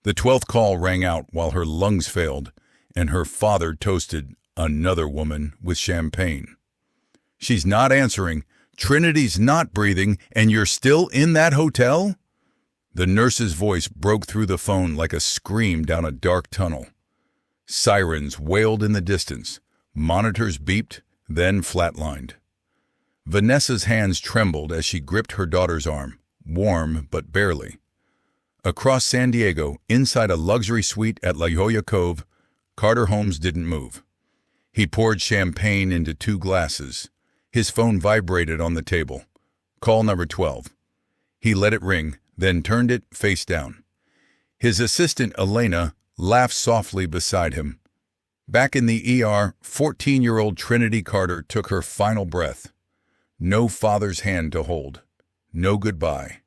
The 12th call rang out while her lungs failed, and her father toasted another woman with champagne. "She's not answering. Trinity's not breathing, and you're still in that hotel?" The nurse's voice broke through the phone like a scream down a dark tunnel. Sirens wailed in the distance. Monitors beeped, then flatlined. Vanessa's hands trembled as she gripped her daughter's arm, warm but barely. Across San Diego, inside a luxury suite at La Jolla Cove, Carter Holmes didn't move. He poured champagne into 2 glasses. His phone vibrated on the table. Call number 12. He let it ring, then turned it face down. His assistant, Elena, laughed softly beside him. Back in the ER, 14-year-old Trinity Carter took her final breath. No father's hand to hold. No goodbye.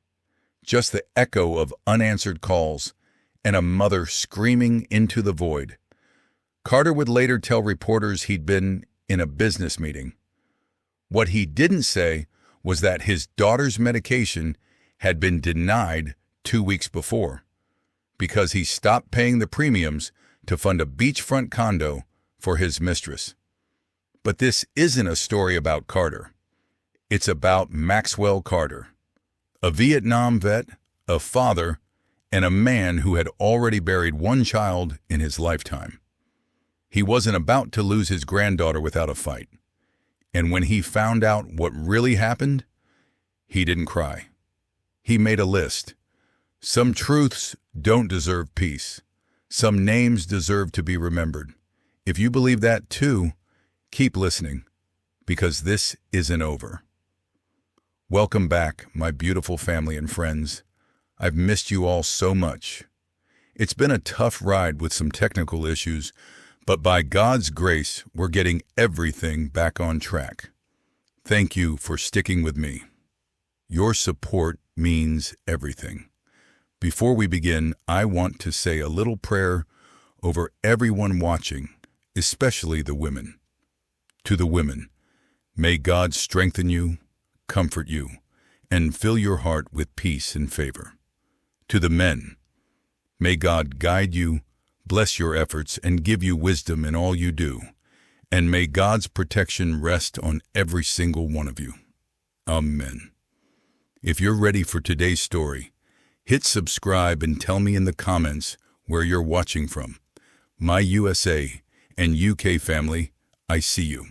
Just the echo of unanswered calls and a mother screaming into the void. Carter would later tell reporters he'd been in a business meeting. What he didn't say was that his daughter's medication had been denied 2 weeks before because he stopped paying the premiums to fund a beachfront condo for his mistress. But this isn't a story about Carter. It's about Maxwell Carter, a Vietnam vet, a father, and a man who had already buried 1 child in his lifetime. He wasn't about to lose his granddaughter without a fight. And when he found out what really happened, he didn't cry. He made a list. Some truths don't deserve peace. Some names deserve to be remembered. If you believe that too, keep listening, because this isn't over. Welcome back, my beautiful family and friends. I've missed you all so much. It's been a tough ride with some technical issues, but by God's grace, we're getting everything back on track. Thank you for sticking with me. Your support means everything. Before we begin, I want to say a little prayer over everyone watching, especially the women. To the women, may God strengthen you, comfort you, and fill your heart with peace and favor. To the men, may God guide you, bless your efforts, and give you wisdom in all you do, and may God's protection rest on every single one of you. Amen. If you're ready for today's story, hit subscribe and tell me in the comments where you're watching from. My USA and UK family, I see you.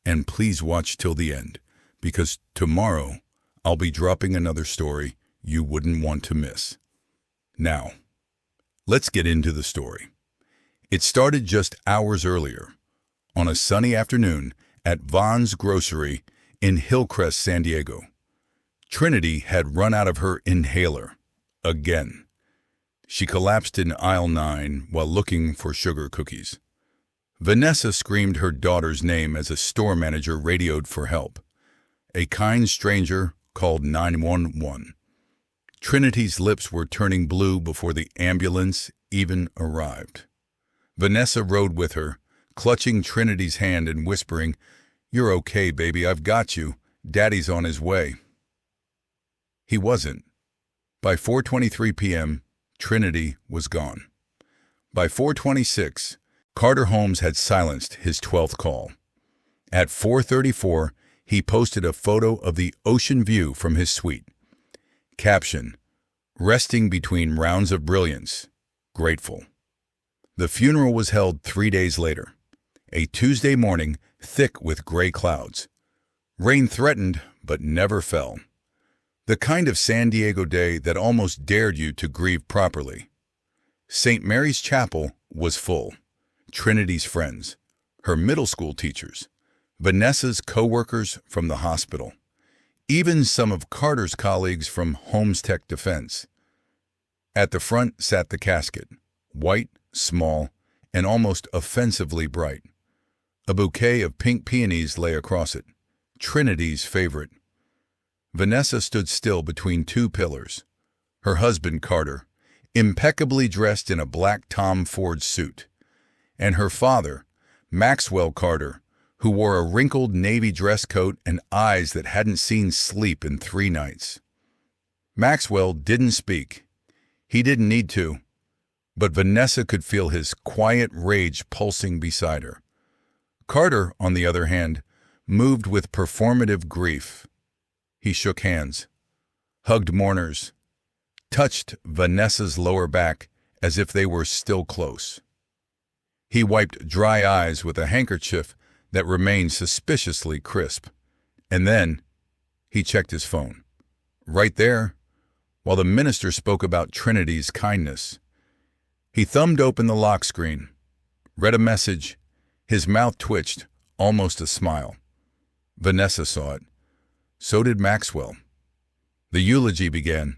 And please watch till the end, because tomorrow I'll be dropping another story you wouldn't want to miss. Now, let's get into the story. It started just hours earlier, on a sunny afternoon at Vaughn's Grocery in Hillcrest, San Diego. Trinity had run out of her inhaler, again. She collapsed in aisle 9 while looking for sugar cookies. Vanessa screamed her daughter's name as a store manager radioed for help. A kind stranger called 911. Trinity's lips were turning blue before the ambulance even arrived. Vanessa rode with her, clutching Trinity's hand and whispering, "You're okay, baby, I've got you. Daddy's on his way." He wasn't. By 4:23 p.m., Trinity was gone. By 4:26, Carter Holmes had silenced his 12th call. At 4:34, he posted a photo of the ocean view from his suite. Caption, "Resting between rounds of brilliance. Grateful." The funeral was held 3 days later, a Tuesday morning thick with gray clouds. Rain threatened, but never fell. The kind of San Diego day that almost dared you to grieve properly. St. Mary's Chapel was full. Trinity's friends, her middle school teachers, Vanessa's co-workers from the hospital, even some of Carter's colleagues from Holmes Tech Defense. At the front sat the casket, white, small, and almost offensively bright. A bouquet of pink peonies lay across it, Trinity's favorite. Vanessa stood still between 2 pillars. Her husband, Carter, impeccably dressed in a black Tom Ford suit, and her father, Maxwell Carter, who wore a wrinkled navy dress coat and eyes that hadn't seen sleep in 3 nights. Maxwell didn't speak. He didn't need to. But Vanessa could feel his quiet rage pulsing beside her. Carter, on the other hand, moved with performative grief. He shook hands, hugged mourners, touched Vanessa's lower back as if they were still close. He wiped dry eyes with a handkerchief that remained suspiciously crisp. And then he checked his phone. Right there, while the minister spoke about Trinity's kindness. He thumbed open the lock screen, read a message. His mouth twitched, almost a smile. Vanessa saw it. So did Maxwell. The eulogy began.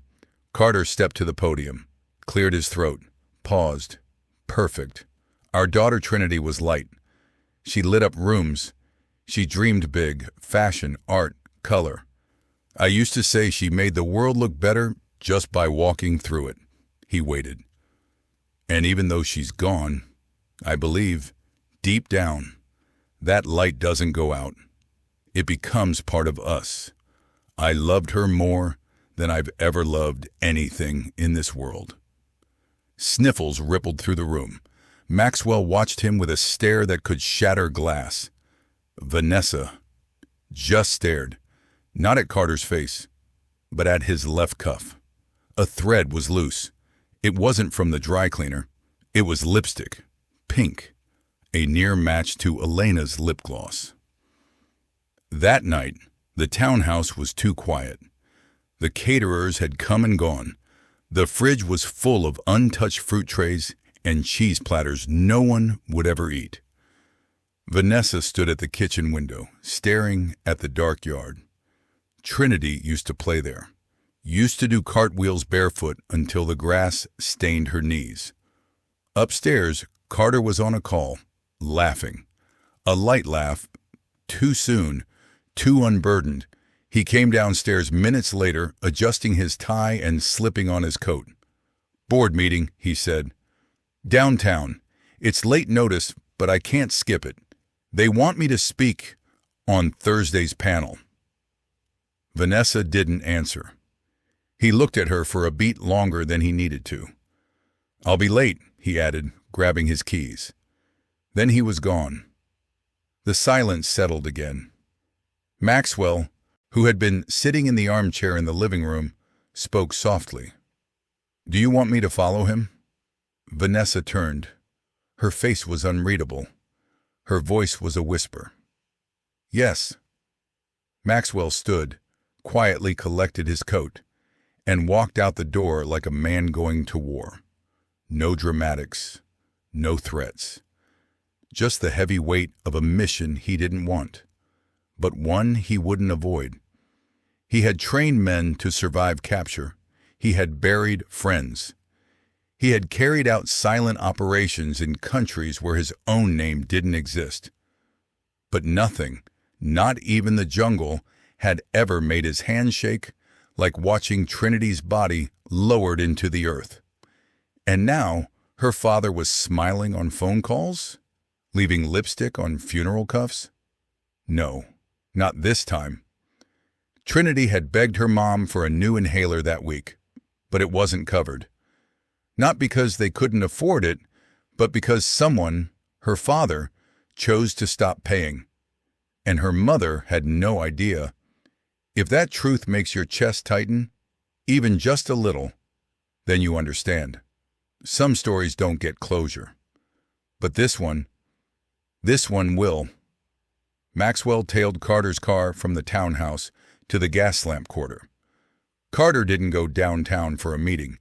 Carter stepped to the podium, cleared his throat, paused. Perfect. Our daughter Trinity was light. She lit up rooms. She dreamed big, fashion, art, color. I used to say she made the world look better just by walking through it. He waited. And even though she's gone, I believe, deep down, that light doesn't go out. It becomes part of us. I loved her more than I've ever loved anything in this world. Sniffles rippled through the room. Maxwell watched him with a stare that could shatter glass. Vanessa just stared, not at Carter's face, but at his left cuff. A thread was loose. It wasn't from the dry cleaner. It was lipstick, pink, a near match to Elena's lip gloss. That night, the townhouse was too quiet. The caterers had come and gone. The fridge was full of untouched fruit trays and cheese platters no one would ever eat. Vanessa stood at the kitchen window, staring at the dark yard. Trinity used to play there, used to do cartwheels barefoot until the grass stained her knees. Upstairs, Carter was on a call, laughing. A light laugh, too soon, too unburdened. He came downstairs minutes later, adjusting his tie and slipping on his coat. "Board meeting," he said. "Downtown. It's late notice, but I can't skip it. They want me to speak on Thursday's panel." Vanessa didn't answer. He looked at her for a beat longer than he needed to. "I'll be late," he added, grabbing his keys. Then he was gone. The silence settled again. Maxwell, who had been sitting in the armchair in the living room, spoke softly. "Do you want me to follow him?" Vanessa turned. Her face was unreadable. Her voice was a whisper. "Yes." Maxwell stood, quietly collected his coat, and walked out the door like a man going to war. No dramatics, no threats. Just the heavy weight of a mission he didn't want, but one he wouldn't avoid. He had trained men to survive capture. He had buried friends. He had carried out silent operations in countries where his own name didn't exist. But nothing, not even the jungle, had ever made his hand shake like watching Trinity's body lowered into the earth. And now her father was smiling on phone calls, leaving lipstick on funeral cuffs? No, not this time. Trinity had begged her mom for a new inhaler that week, but it wasn't covered. Not because they couldn't afford it, but because someone, her father, chose to stop paying. And her mother had no idea. If that truth makes your chest tighten, even just a little, then you understand. Some stories don't get closure. But this one will. Maxwell tailed Carter's car from the townhouse to the gas lamp quarter. Carter didn't go downtown for a meeting.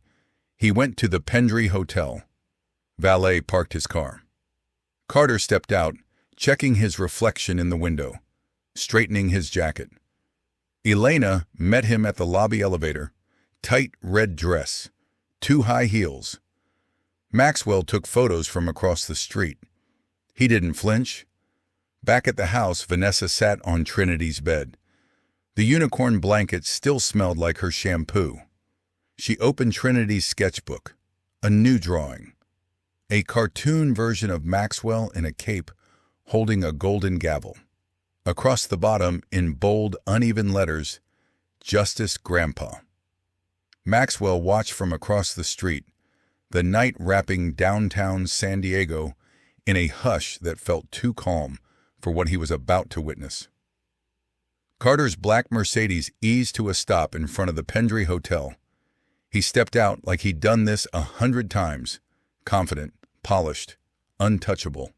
He went to the Pendry Hotel. Valet parked his car. Carter stepped out, checking his reflection in the window, straightening his jacket. Elena met him at the lobby elevator, tight red dress, 2 high heels. Maxwell took photos from across the street. He didn't flinch. Back at the house, Vanessa sat on Trinity's bed. The unicorn blanket still smelled like her shampoo. She opened Trinity's sketchbook, a new drawing. A cartoon version of Maxwell in a cape holding a golden gavel. Across the bottom, in bold, uneven letters, "Justice Grandpa." Maxwell watched from across the street, the night wrapping downtown San Diego in a hush that felt too calm for what he was about to witness. Carter's black Mercedes eased to a stop in front of the Pendry Hotel. He stepped out like he'd done this 100 times, confident, polished, untouchable.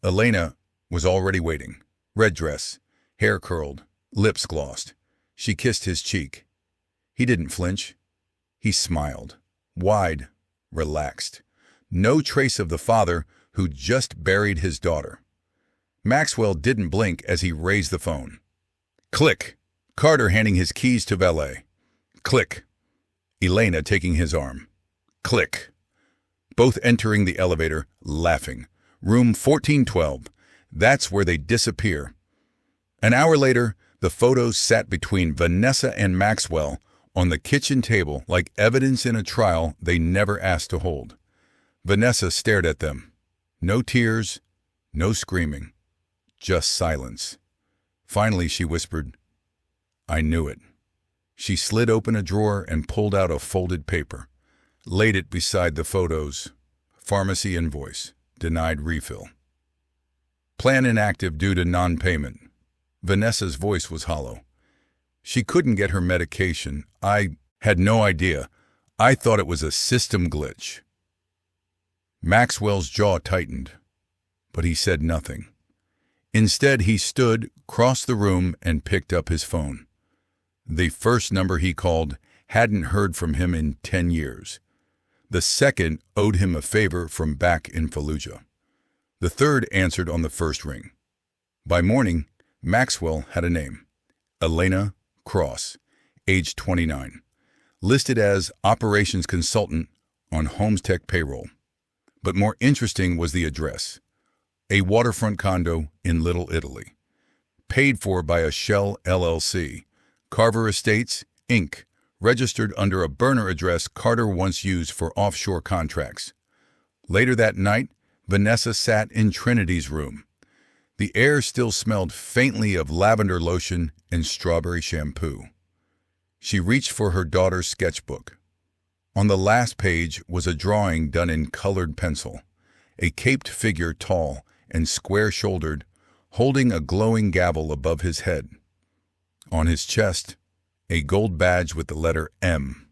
Elena was already waiting. Red dress, hair curled, lips glossed. She kissed his cheek. He didn't flinch. He smiled, wide, relaxed. No trace of the father who just buried his daughter. Maxwell didn't blink as he raised the phone. Click. Carter handing his keys to valet. Click. Elena taking his arm. Click. Both entering the elevator, laughing. Room 1412. That's where they disappear. An hour later, the photos sat between Vanessa and Maxwell on the kitchen table like evidence in a trial they never asked to hold. Vanessa stared at them. No tears, no screaming, just silence. Finally, she whispered, "I knew it." She slid open a drawer and pulled out a folded paper, laid it beside the photos. Pharmacy invoice, denied refill. Plan inactive due to non-payment. Vanessa's voice was hollow. She couldn't get her medication. I had no idea. I thought it was a system glitch. Maxwell's jaw tightened, but he said nothing. Instead, he stood, crossed the room, and picked up his phone. The first number he called hadn't heard from him in 10 years. The second owed him a favor from back in Fallujah. The third answered on the first ring. By morning, Maxwell had a name. Elena Cross, age 29, listed as operations consultant on Homestech payroll. But more interesting was the address. A waterfront condo in Little Italy. Paid for by a Shell LLC. Carver Estates, Inc., registered under a burner address Carter once used for offshore contracts. Later that night, Vanessa sat in Trinity's room. The air still smelled faintly of lavender lotion and strawberry shampoo. She reached for her daughter's sketchbook. On the last page was a drawing done in colored pencil, a caped figure tall and square-shouldered, holding a glowing gavel above his head. On his chest, a gold badge with the letter M.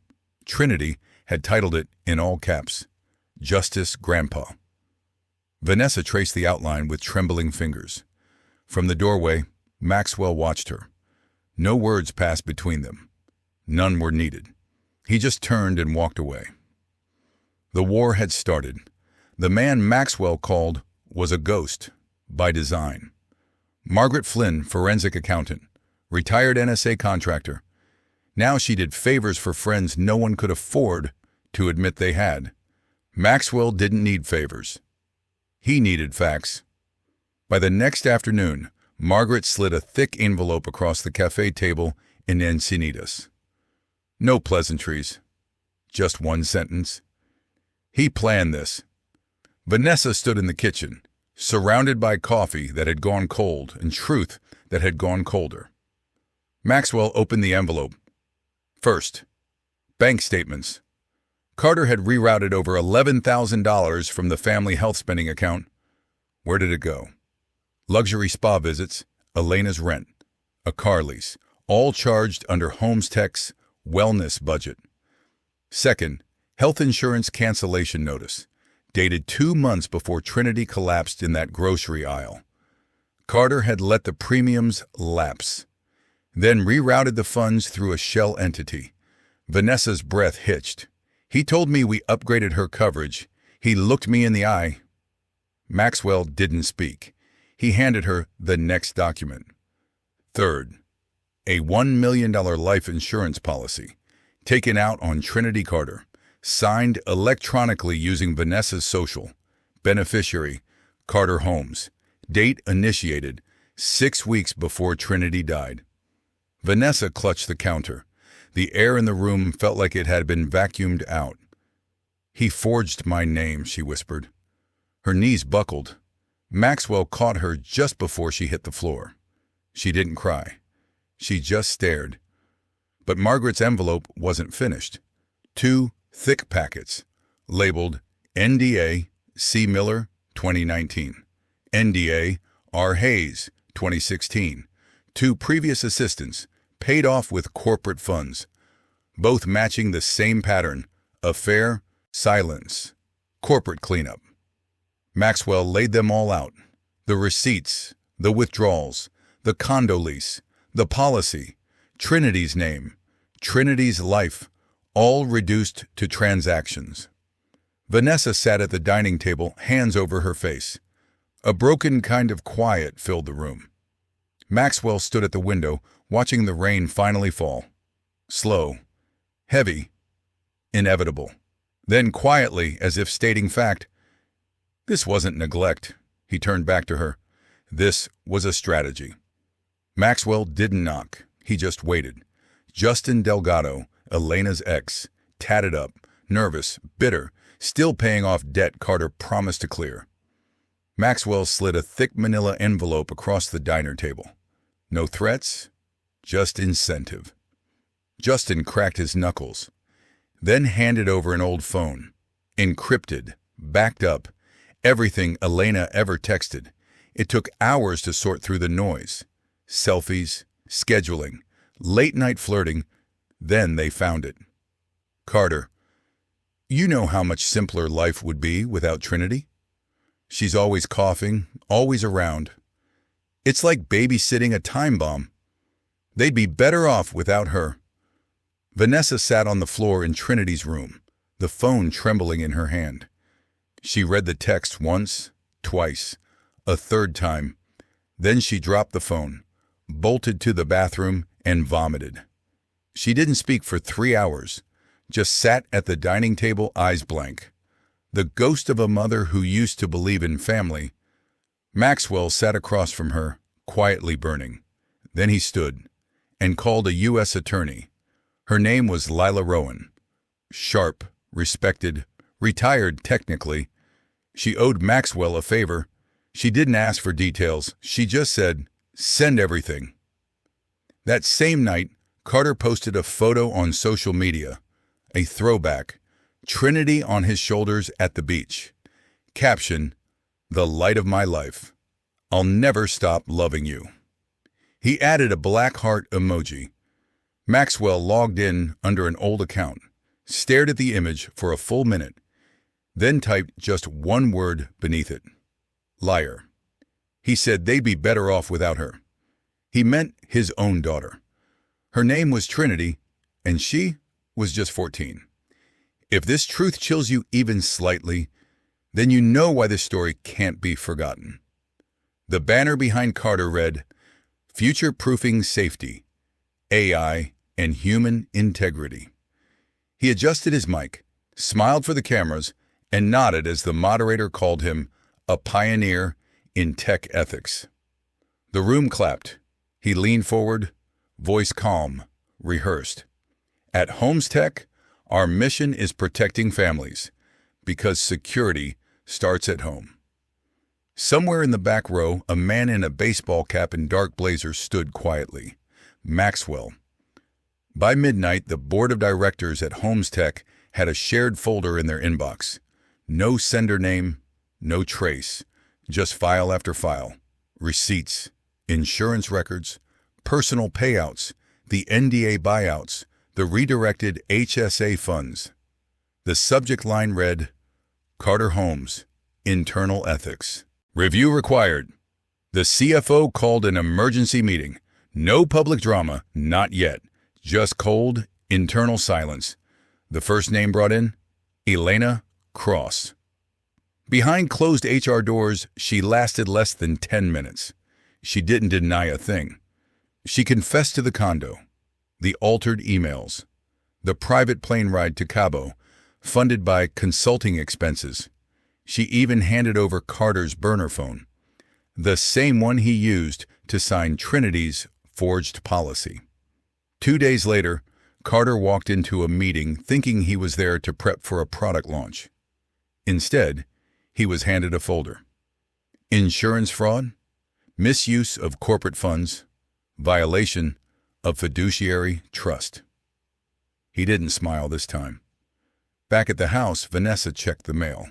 Trinity had titled it, in all caps, Justice Grandpa. Vanessa traced the outline with trembling fingers. From the doorway, Maxwell watched her. No words passed between them. None were needed. He just turned and walked away. The war had started. The man Maxwell called was a ghost, by design. Margaret Flynn, forensic accountant, retired NSA contractor. Now she did favors for friends no one could afford to admit they had. Maxwell didn't need favors. He needed facts. By the next afternoon, Margaret slid a thick envelope across the cafe table in Encinitas. No pleasantries. Just one sentence. He planned this. Vanessa stood in the kitchen, surrounded by coffee that had gone cold and truth that had gone colder. Maxwell opened the envelope. First, bank statements. Carter had rerouted over $11,000 from the family health spending account. Where did it go? Luxury spa visits, Elena's rent, a car lease, all charged under Homestech's wellness budget. Second, health insurance cancellation notice, dated 2 months before Trinity collapsed in that grocery aisle. Carter had let the premiums lapse, then rerouted the funds through a shell entity. Vanessa's breath hitched. He told me we upgraded her coverage. He looked me in the eye. Maxwell didn't speak. He handed her the next document. Third, a $1 million life insurance policy, taken out on Trinity Carter, signed electronically using Vanessa's social. Beneficiary, Carter Holmes. Date initiated, 6 weeks before Trinity died. Vanessa clutched the counter. The air in the room felt like it had been vacuumed out. He forged my name, she whispered. Her knees buckled. Maxwell caught her just before she hit the floor. She didn't cry. She just stared. But Margaret's envelope wasn't finished. 2 thick packets, labeled NDA C. Miller 2019, NDA R. Hayes 2016, two previous assistants, paid off with corporate funds, both matching the same pattern: affair, silence, corporate cleanup. Maxwell laid them all out: the receipts, the withdrawals, the condo lease, the policy, Trinity's name, Trinity's life, all reduced to transactions. Vanessa sat at the dining table, hands over her face. A broken kind of quiet filled the room. Maxwell stood at the window, watching the rain finally fall. Slow, heavy, inevitable. Then quietly, as if stating fact, this wasn't neglect. He turned back to her. This was a strategy. Maxwell didn't knock. He just waited. Justin Delgado, Elena's ex, tatted up, nervous, bitter, still paying off debt Carter promised to clear. Maxwell slid a thick manila envelope across the diner table. No threats, just incentive. Justin cracked his knuckles, then handed over an old phone. Encrypted, backed up, everything Elena ever texted. It took hours to sort through the noise. Selfies, scheduling, late-night flirting. Then they found it. Carter, you know how much simpler life would be without Trinity? She's always coughing, always around. It's like babysitting a time bomb. They'd be better off without her. Vanessa sat on the floor in Trinity's room, the phone trembling in her hand. She read the text once, twice, a third time. Then she dropped the phone, bolted to the bathroom, and vomited. She didn't speak for 3 hours, just sat at the dining table, eyes blank. The ghost of a mother who used to believe in family. Maxwell sat across from her, quietly burning. Then he stood and called a U.S. attorney. Her name was Lila Rowan. Sharp, respected, retired technically. She owed Maxwell a favor. She didn't ask for details. She just said, "Send everything." That same night, Carter posted a photo on social media, a throwback, Trinity on his shoulders at the beach. Caption, "The light of my life. I'll never stop loving you." He added a black heart emoji. Maxwell logged in under an old account, stared at the image for a full minute, then typed just one word beneath it: liar. He said they'd be better off without her. He meant his own daughter. Her name was Trinity, and she was just 14. If this truth chills you even slightly, then you know why this story can't be forgotten. The banner behind Carter read, "Future-proofing safety, AI, and human integrity." He adjusted his mic, smiled for the cameras, and nodded as the moderator called him a pioneer in tech ethics. The room clapped. He leaned forward, voice calm, rehearsed. At Holmes Tech, our mission is protecting families, because security starts at home. Somewhere in the back row, a man in a baseball cap and dark blazer stood quietly. Maxwell. By midnight, the board of directors at Holmes Tech had a shared folder in their inbox. No sender name, no trace, just file after file. Receipts, insurance records, personal payouts, the NDA buyouts, the redirected HSA funds. The subject line read, Carter Holmes, Internal Ethics. Review required. The CFO called an emergency meeting. No public drama, not yet. Just cold, internal silence. The first name brought in? Elena Cross. Behind closed HR doors, she lasted less than 10 minutes. She didn't deny a thing. She confessed to the condo, the altered emails, the private plane ride to Cabo, funded by consulting expenses. She even handed over Carter's burner phone, the same one he used to sign Trinity's forged policy. 2 days later, Carter walked into a meeting thinking he was there to prep for a product launch. Instead, he was handed a folder. Insurance fraud, misuse of corporate funds, violation of fiduciary trust. He didn't smile this time. Back at the house, Vanessa checked the mail.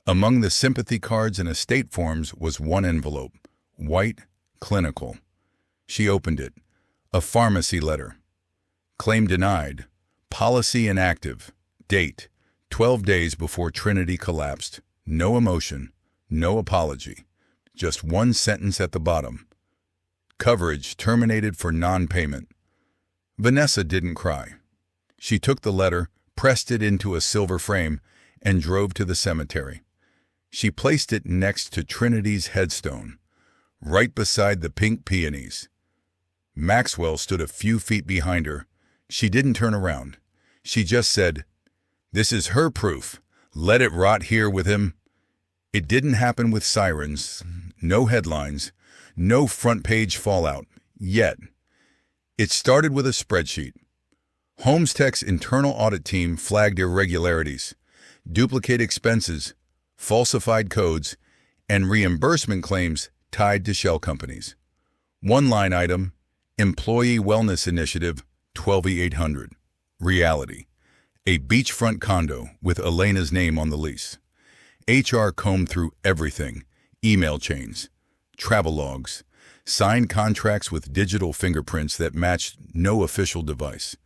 Among the sympathy cards and estate forms was one envelope, white, clinical. She opened it. A pharmacy letter. Claim denied. Policy inactive. Date, 12 days before Trinity collapsed. No emotion, no apology. Just one sentence at the bottom. Coverage terminated for non-payment. Vanessa didn't cry. She took the letter, pressed it into a silver frame, and drove to the cemetery. She placed it next to Trinity's headstone, right beside the pink peonies. Maxwell stood a few feet behind her. She didn't turn around. She just said, "This is her proof. Let it rot here with him." It didn't happen with sirens, no headlines, no front-page fallout, yet. It started with a spreadsheet. Holmes Tech's internal audit team flagged irregularities, duplicate expenses, falsified codes, and reimbursement claims tied to shell companies. One line item, Employee Wellness Initiative, 12E800. Reality, a beachfront condo with Elena's name on the lease. HR combed through everything, email chains, travel logs, signed contracts with digital fingerprints that matched no official device.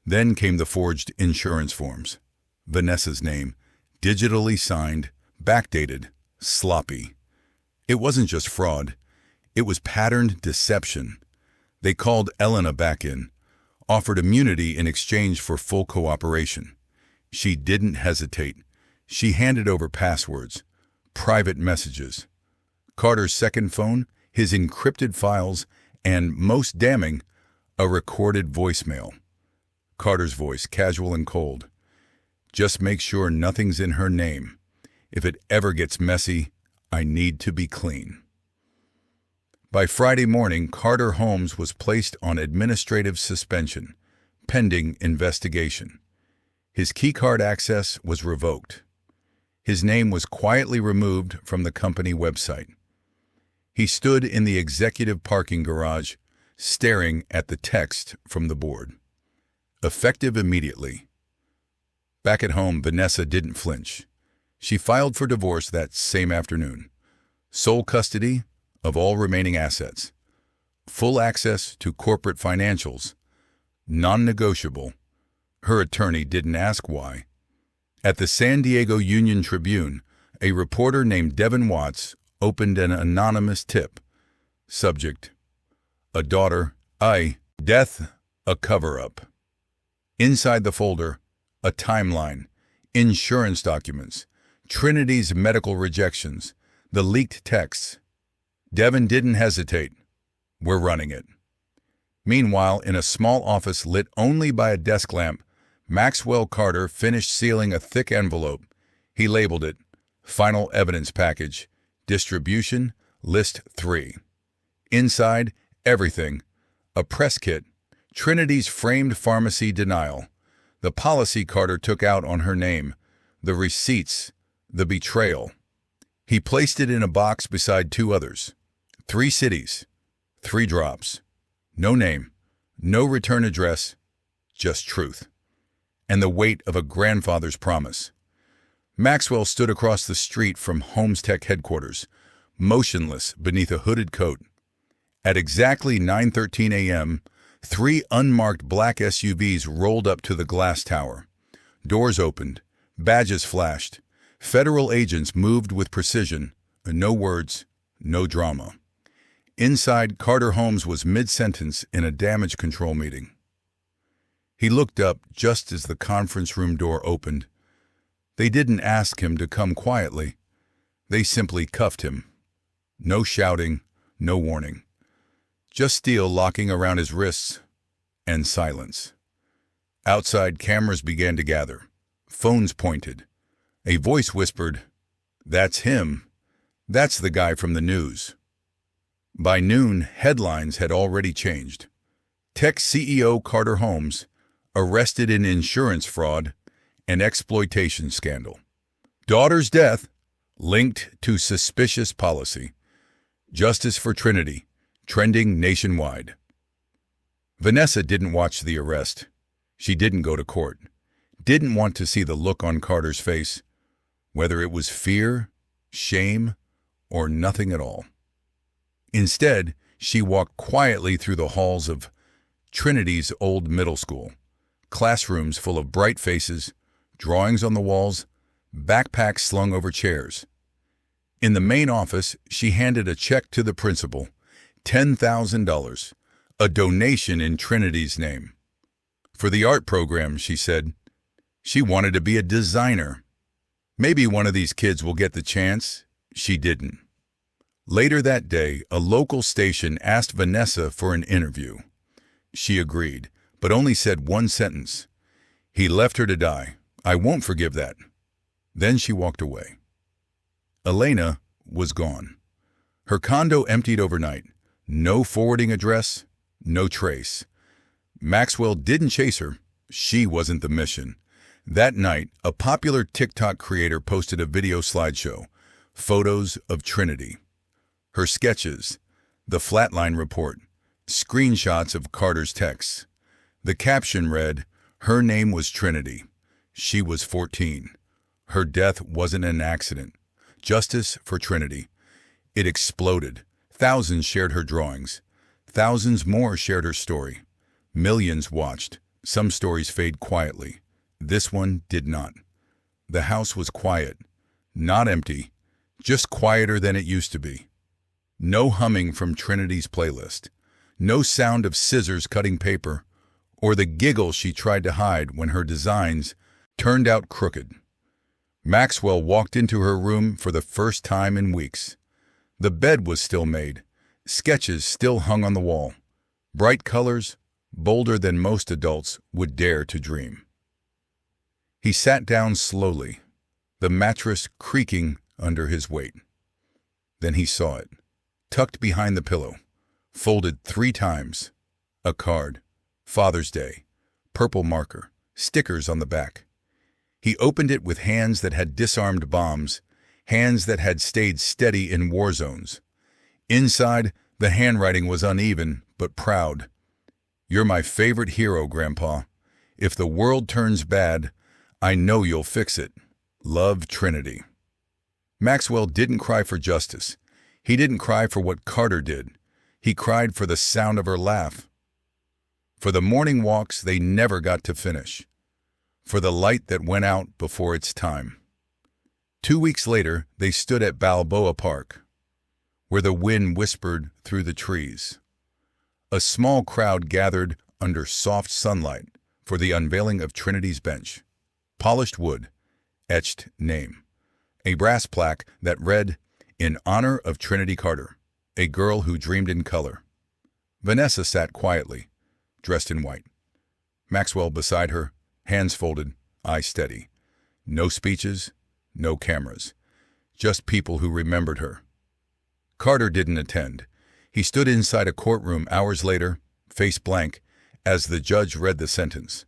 Then came the forged insurance forms. Vanessa's name, digitally signed, backdated, sloppy. It wasn't just fraud. It was patterned deception. They called Elena back in, offered immunity in exchange for full cooperation. She didn't hesitate. She handed over passwords, private messages, Carter's second phone, his encrypted files, and, most damning, a recorded voicemail. Carter's voice, casual and cold. "Just make sure nothing's in her name. If it ever gets messy, I need to be clean." By Friday morning, Carter Holmes was placed on administrative suspension, pending investigation. His keycard access was revoked. His name was quietly removed from the company website. He stood in the executive parking garage, staring at the text from the board. Effective immediately. Back at home, Vanessa didn't flinch. She filed for divorce that same afternoon. Sole custody of all remaining assets. Full access to corporate financials. Non-negotiable. Her attorney didn't ask why. At the San Diego Union Tribune, a reporter named Devin Watts opened an anonymous tip. Subject: a daughter, death, a cover-up. Inside the folder, a timeline, insurance documents, Trinity's medical rejections, the leaked texts. Devin didn't hesitate. "We're running it." Meanwhile, in a small office lit only by a desk lamp, Maxwell Carter finished sealing a thick envelope. He labeled it, "Final Evidence Package, Distribution, List 3. Inside, everything. A press kit, Trinity's framed pharmacy denial, the policy Carter took out on her name, the receipts, the betrayal. He placed it in a box beside two others. 3 cities, 3 drops. No name, no return address, just truth. And the weight of a grandfather's promise. Maxwell stood across the street from Holmes Tech headquarters, motionless beneath a hooded coat. At exactly 9:13 a.m., 3 unmarked black SUVs rolled up to the glass tower. Doors opened, badges flashed. Federal agents moved with precision, no words, no drama. Inside, Carter Holmes was mid-sentence in a damage control meeting. He looked up just as the conference room door opened. They didn't ask him to come quietly. They simply cuffed him. No shouting, no warning. Just steel locking around his wrists, and silence. Outside, cameras began to gather. Phones pointed. A voice whispered, "That's him. That's the guy from the news." By noon, headlines had already changed. Tech CEO Carter Holmes arrested in insurance fraud and exploitation scandal. Daughter's death linked to suspicious policy. Justice for Trinity, trending nationwide. Vanessa didn't watch the arrest. She didn't go to court. didn't want to see the look on Carter's face, whether it was fear, shame, or nothing at all. Instead, she walked quietly through the halls of Trinity's old middle school, classrooms full of bright faces, drawings on the walls, backpacks slung over chairs. In the main office, she handed a check to the principal, $10,000, a donation in Trinity's name. For the art program, she said. She wanted to be a designer. Maybe one of these kids will get the chance. She didn't. Later that day, a local station asked Vanessa for an interview. She agreed, but only said one sentence. "He left her to die. I won't forgive that." Then she walked away. Elena was gone. Her condo emptied overnight. No forwarding address, no trace. Maxwell didn't chase her. She wasn't the mission. That night, a popular TikTok creator posted a video slideshow, photos of Trinity. Her sketches, the flatline report, screenshots of Carter's texts. The caption read, "Her name was Trinity. She was 14. Her death wasn't an accident. Justice for Trinity." It exploded. Thousands shared her drawings. Thousands more shared her story. Millions watched. Some stories fade quietly. This one did not. The house was quiet, not empty, just quieter than it used to be. No humming from Trinity's playlist. No sound of scissors cutting paper, or the giggle she tried to hide when her designs turned out crooked. Maxwell walked into her room for the first time in weeks. The bed was still made. Sketches still hung on the wall. Bright colors, bolder than most adults would dare to dream. He sat down slowly, the mattress creaking under his weight. Then he saw it, tucked behind the pillow, folded 3 times. A card, Father's Day, purple marker, stickers on the back. He opened it with hands that had disarmed bombs, hands that had stayed steady in war zones. Inside, the handwriting was uneven but proud. "You're my favorite hero, Grandpa. If the world turns bad, I know you'll fix it. Love, Trinity." Maxwell didn't cry for justice. He didn't cry for what Carter did. He cried for the sound of her laugh. For the morning walks they never got to finish. For the light that went out before its time. 2 weeks later, they stood at Balboa Park, where the wind whispered through the trees. A small crowd gathered under soft sunlight for the unveiling of Trinity's bench. Polished wood, etched name. A brass plaque that read, "In honor of Trinity Carter, a girl who dreamed in color." Vanessa sat quietly, dressed in white. Maxwell beside her, hands folded, eyes steady. No speeches, no cameras. Just people who remembered her. Carter didn't attend. He stood inside a courtroom hours later, face blank, as the judge read the sentence.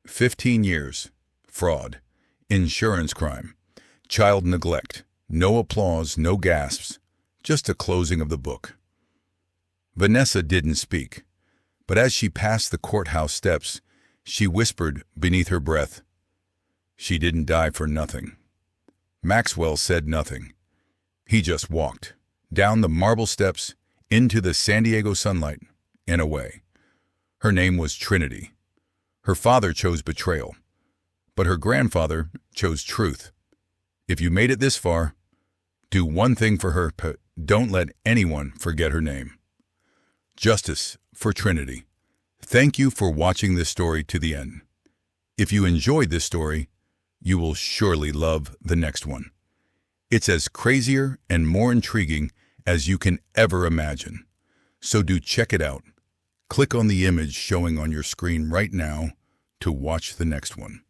15 years. Fraud. Insurance crime. Child neglect. No applause, no gasps. Just a closing of the book. Vanessa didn't speak, but as she passed the courthouse steps, she whispered beneath her breath, "She didn't die for nothing." Maxwell said nothing. He just walked, down the marble steps, into the San Diego sunlight, and away. Her name was Trinity. Her father chose betrayal, but her grandfather chose truth. If you made it this far, do one thing for her, but don't let anyone forget her name. Justice for Trinity. Thank you for watching this story to the end. If you enjoyed this story, you will surely love the next one. It's as crazier and more intriguing as you can ever imagine. So do check it out. Click on the image showing on your screen right now to watch the next one.